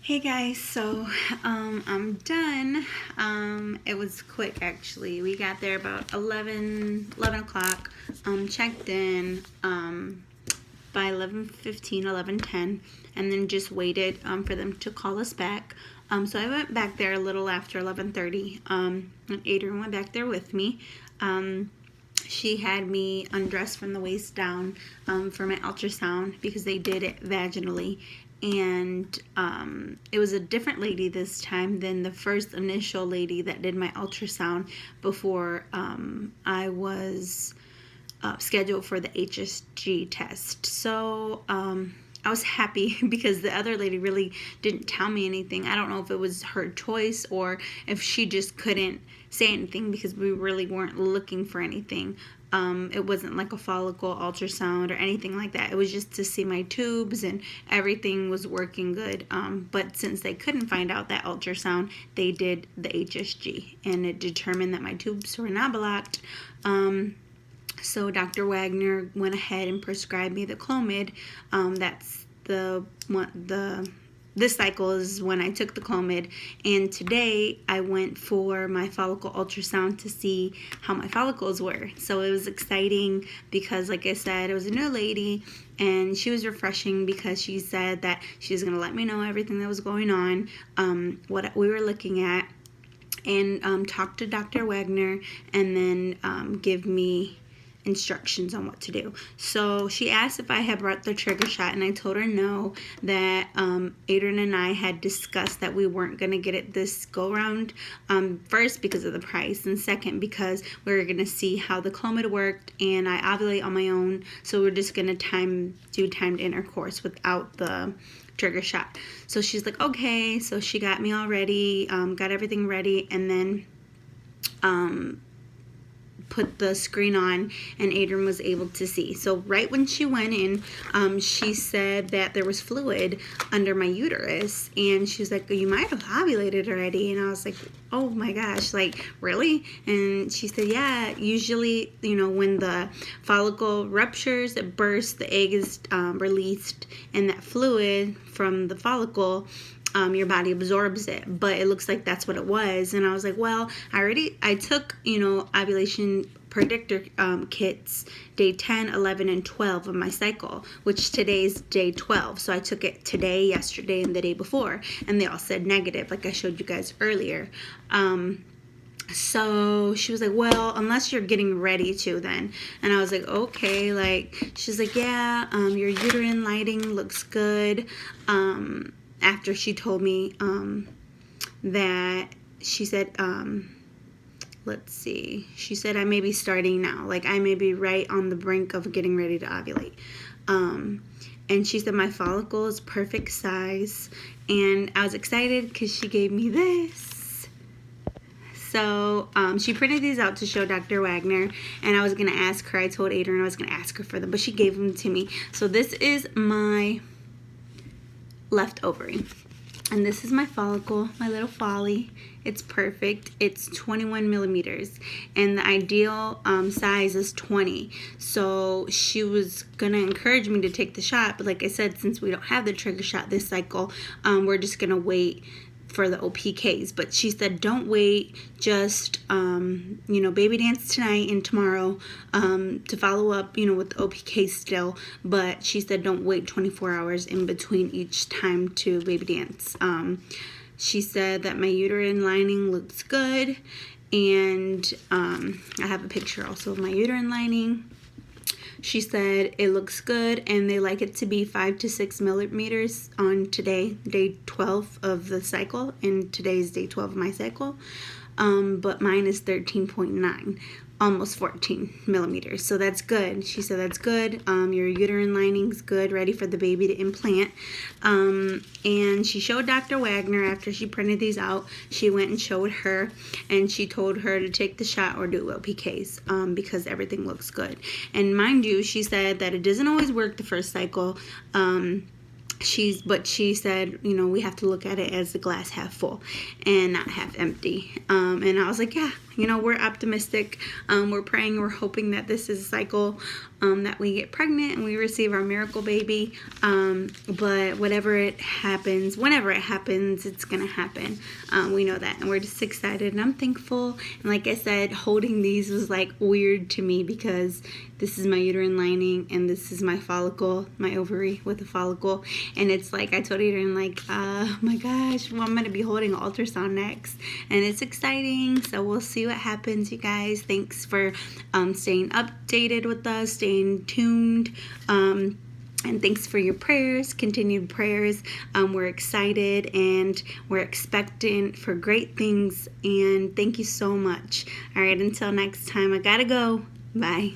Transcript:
Hey guys, so I'm done. It was quick actually. We got there about 11 o'clock, checked in by 11:15, 11:10, and then just waited for them to call us back. So I went back there a little after 11:30, and Adrian went back there with me. She had me undressed from the waist down for my ultrasound because they did it vaginally. And it was a different lady this time than the first initial lady that did my ultrasound before I was scheduled for the HSG test. So I was happy because the other lady really didn't tell me anything. I don't know if it was her choice or if she just couldn't say anything because we really weren't looking for anything. It wasn't like a follicle ultrasound or anything like that. It was just to see my tubes and everything was working good. But since they couldn't find out that ultrasound, they did the HSG and it determined that my tubes were not blocked. So Dr. Wagner went ahead and prescribed me the Clomid. That's this cycle is when I took the Clomid, and today I went for my follicle ultrasound to see how my follicles were. So it was exciting because, like I said, it was a new lady, and she was refreshing because she said that she was going to let me know everything that was going on, what we were looking at, and talk to Dr. Wagner, and then give me instructions on what to do. So she asked if I had brought the trigger shot, and I told her no, that Adrian and I had discussed that we weren't going to get it this go round, first because of the price, and second because we were going to see how the Clomid worked, and I ovulate on my own, so we're just going to do timed intercourse without the trigger shot. So she's like, okay. So she got me all ready, got everything ready, and then put the screen on, and Adrian was able to see. So right when she went in, she said that there was fluid under my uterus, and she was like, you might have ovulated already. And I was like, oh my gosh, like, really? And she said, yeah, usually, when the follicle ruptures, it bursts, the egg is released, and that fluid from the follicle, your body absorbs it, but it looks like that's what it was. And I was like, well, I took, ovulation predictor kits day 10, 11, and 12 of my cycle, which today's day 12. So I took it today, yesterday, and the day before, and they all said negative, like I showed you guys earlier. So she was like, well, unless you're getting ready to then. And I was like, okay. Like, she's like, yeah, your uterine lighting looks good. After she told me that she said, let's see, she said I may be starting now, like I may be right on the brink of getting ready to ovulate. And she said my follicle is perfect size, and I was excited because she gave me this. So she printed these out to show Dr. Wagner, and I was going to ask her, I told Adrian I was going to ask her for them, but she gave them to me. So this is my left ovary, and this is my follicle, my little folly. It's perfect. It's 21 millimeters, and the ideal size is 20. So she was gonna encourage me to take the shot, but like I said, since we don't have the trigger shot this cycle, we're just gonna wait for the OPKs. But she said don't wait, just baby dance tonight and tomorrow to follow up with the OPKs still. But she said don't wait 24 hours in between each time to baby dance. She said that my uterine lining looks good, and I have a picture also of my uterine lining. She said it looks good, and they like it to be 5 to 6 millimeters on today, day 12 of the cycle, and today's day 12 of my cycle. But mine is 13.9, almost 14 millimeters. So that's good. She said that's good. Your uterine lining's good, ready for the baby to implant. And she showed Dr. Wagner after she printed these out. She went and showed her, and she told her to take the shot or do LPKs because everything looks good. And mind you, she said that it doesn't always work the first cycle. But she said, we have to look at it as the glass half full and not half empty. And I was like, yeah, we're optimistic. We're praying, we're hoping that this is a cycle. that we get pregnant and we receive our miracle baby. But whenever it happens, it's gonna happen. We know that, and we're just excited, and I'm thankful. And like I said, holding these was like weird to me because this is my uterine lining and this is my follicle, my ovary with a follicle. And it's like, I told Adrian, like, oh my gosh, well, I'm going to be holding an ultrasound next. And it's exciting. So we'll see what happens, you guys. Thanks for staying updated with us, staying tuned. And thanks for your prayers, continued prayers. We're excited and we're expectant for great things. And thank you so much. All right, until next time, I gotta go. Bye.